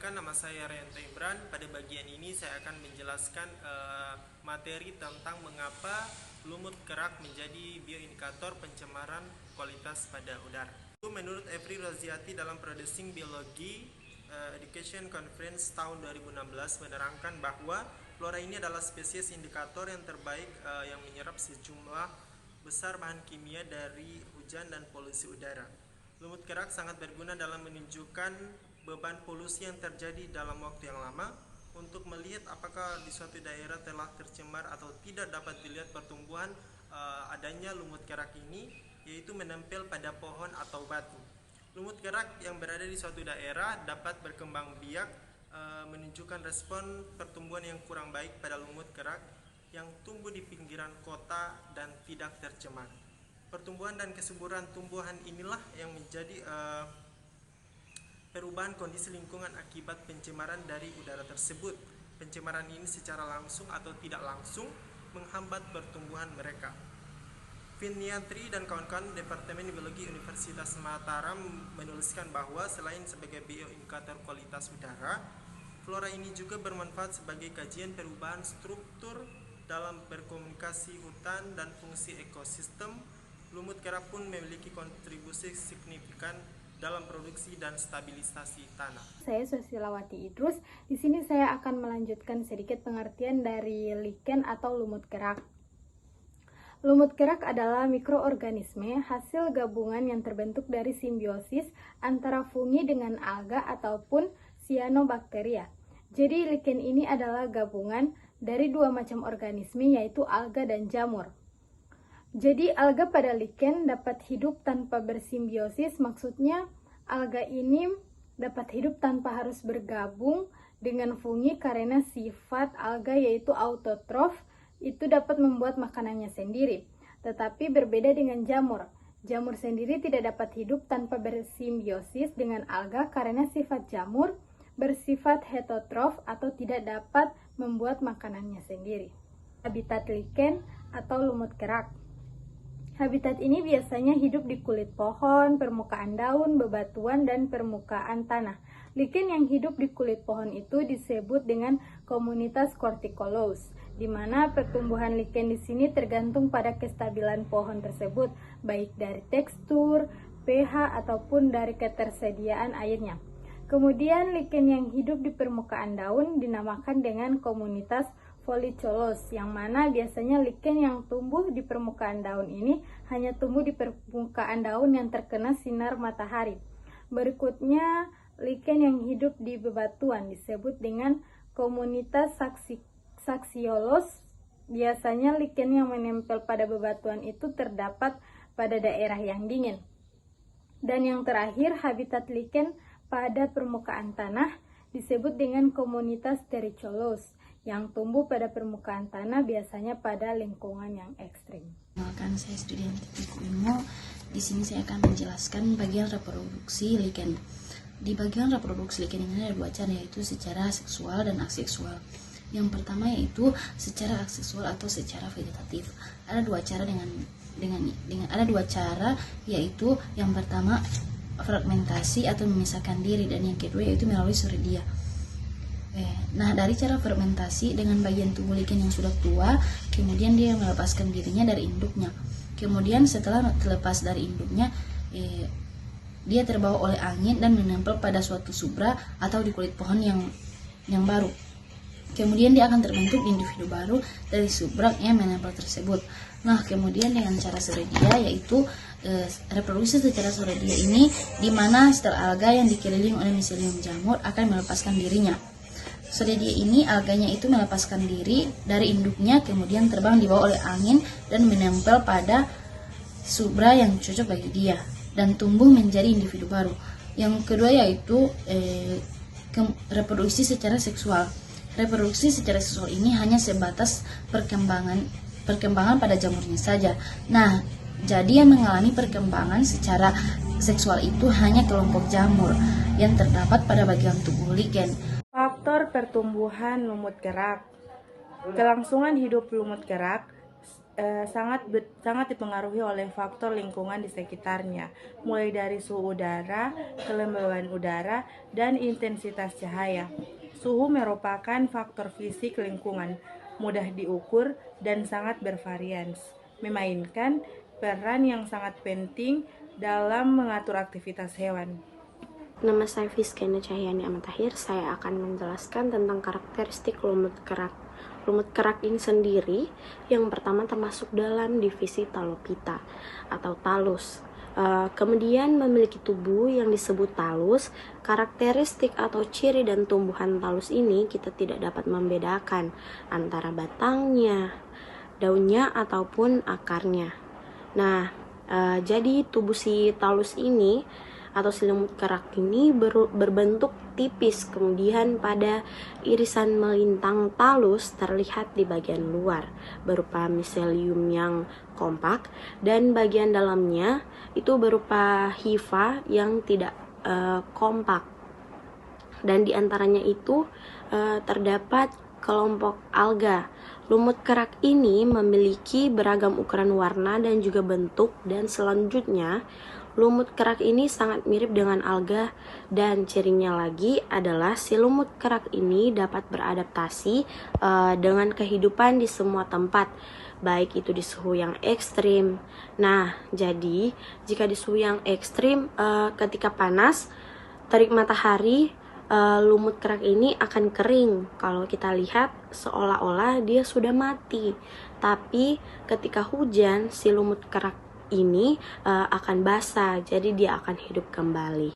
Perkenalkan, nama saya Rianto Imran. Pada bagian ini saya akan menjelaskan materi tentang mengapa lumut kerak menjadi bioindikator pencemaran kualitas pada udara. Menurut Evry Roziati dalam Producing Biology Education Conference tahun 2016 menerangkan bahwa flora ini adalah spesies indikator yang terbaik yang menyerap sejumlah besar bahan kimia dari hujan dan polusi udara. Lumut kerak sangat berguna dalam menunjukkan beban polusi yang terjadi dalam waktu yang lama. Untuk melihat apakah di suatu daerah telah tercemar atau tidak, dapat dilihat pertumbuhan adanya lumut kerak ini, yaitu menempel pada pohon atau batu. Lumut kerak yang berada di suatu daerah dapat berkembang biak, menunjukkan respon pertumbuhan yang kurang baik pada lumut kerak yang tumbuh di pinggiran kota dan tidak tercemar. Pertumbuhan dan kesuburan tumbuhan inilah yang menjadi perubahan kondisi lingkungan akibat pencemaran dari udara tersebut. Pencemaran ini secara langsung atau tidak langsung menghambat pertumbuhan mereka. Viniatri dan kawan-kawan Departemen Biologi Universitas Mataram menuliskan bahwa selain sebagai bioindikator kualitas udara, flora ini juga bermanfaat sebagai kajian perubahan struktur dalam berkomunikasi hutan dan fungsi ekosistem. Lumut kerak pun memiliki kontribusi signifikan dalam produksi dan stabilisasi tanah. Saya Susilawati Idrus. Di sini saya akan melanjutkan sedikit pengertian dari lichen atau lumut kerak. Lumut kerak adalah mikroorganisme hasil gabungan yang terbentuk dari simbiosis antara fungi dengan alga ataupun cyanobacteria. Jadi lichen ini adalah gabungan dari dua macam organisme, yaitu alga dan jamur. Jadi alga pada lichen dapat hidup tanpa bersimbiosis, maksudnya alga ini dapat hidup tanpa harus bergabung dengan fungi karena sifat alga yaitu autotrof, itu dapat membuat makanannya sendiri. Tetapi berbeda dengan jamur. Jamur sendiri tidak dapat hidup tanpa bersimbiosis dengan alga karena sifat jamur bersifat heterotrof atau tidak dapat membuat makanannya sendiri. Habitat lichen atau lumut kerak. Habitat ini biasanya hidup di kulit pohon, permukaan daun, bebatuan, dan permukaan tanah. Lichen yang hidup di kulit pohon itu disebut dengan komunitas Corticolous, di mana pertumbuhan lichen di sini tergantung pada kestabilan pohon tersebut, baik dari tekstur, pH, ataupun dari ketersediaan airnya. Kemudian lichen yang hidup di permukaan daun dinamakan dengan komunitas Folicolos, yang mana biasanya lichen yang tumbuh di permukaan daun ini hanya tumbuh di permukaan daun yang terkena sinar matahari. Berikutnya, lichen yang hidup di bebatuan disebut dengan komunitas Saxiolos. Biasanya lichen yang menempel pada bebatuan itu terdapat pada daerah yang dingin. Dan yang terakhir, habitat lichen pada permukaan tanah disebut dengan komunitas Terricholos, yang tumbuh pada permukaan tanah biasanya pada lingkungan yang ekstrim. Perkenalkan, saya studi Tiku Ilmu. Di sini saya akan menjelaskan bagian reproduksi lichen. Di bagian reproduksi lichen ini ada dua cara, yaitu secara seksual dan aseksual. Yang pertama yaitu secara aseksual atau secara vegetatif. Ada dua cara yaitu yang pertama fragmentasi atau memisahkan diri, dan yang kedua yaitu melalui suridia. Nah, dari cara fermentasi, dengan bagian tubuh lichen yang sudah tua, kemudian dia melepaskan dirinya dari induknya. Kemudian setelah terlepas dari induknya, dia terbawa oleh angin dan menempel pada suatu subra atau di kulit pohon yang baru. Kemudian dia akan terbentuk individu baru dari subra yang menempel tersebut. Nah, kemudian dengan cara suridia, yaitu reproduksi secara suridia ini, di mana sel alga yang dikelilingi oleh miselium jamur akan melepaskan dirinya. Suridia ini, alganya itu melepaskan diri dari induknya, kemudian terbang dibawa oleh angin dan menempel pada subra yang cocok bagi dia dan tumbuh menjadi individu baru. Yang kedua yaitu reproduksi secara seksual. Reproduksi secara seksual ini hanya sebatas perkembangan pada jamurnya saja. Nah, jadi yang mengalami perkembangan secara seksual itu hanya kelompok jamur yang terdapat pada bagian tubuh lichen. Faktor pertumbuhan lumut kerak. Kelangsungan hidup lumut kerak sangat dipengaruhi oleh faktor lingkungan di sekitarnya, mulai dari suhu udara, kelembaban udara, dan intensitas cahaya. Suhu merupakan faktor fisik lingkungan, mudah diukur dan sangat bervarians, memainkan peran yang sangat penting dalam mengatur aktivitas hewan. Nama saya Fiskena Cahyani Amatahir. Saya akan menjelaskan tentang karakteristik lumut kerak. Lumut kerak ini sendiri yang pertama termasuk dalam divisi Talopita atau talus. Kemudian memiliki tubuh yang disebut talus. Karakteristik atau ciri dan tumbuhan talus ini kita tidak dapat membedakan antara batangnya, daunnya ataupun akarnya. Nah, jadi tubuh si talus ini atau si lumut kerak ini berbentuk tipis, kemudian pada irisan melintang talus terlihat di bagian luar berupa miselium yang kompak, dan bagian dalamnya itu berupa hifa yang tidak kompak, dan diantaranya itu terdapat kelompok alga. Lumut kerak ini memiliki beragam ukuran warna dan juga bentuk, dan selanjutnya lumut kerak ini sangat mirip dengan alga, dan cirinya lagi adalah si lumut kerak ini dapat beradaptasi dengan kehidupan di semua tempat, baik itu di suhu yang ekstrim. Nah, jadi jika di suhu yang ekstrim, ketika panas, terik matahari, lumut kerak ini akan kering. Kalau kita lihat seolah-olah dia sudah mati. Tapi ketika hujan, si lumut kerak ini akan basah, jadi dia akan hidup kembali.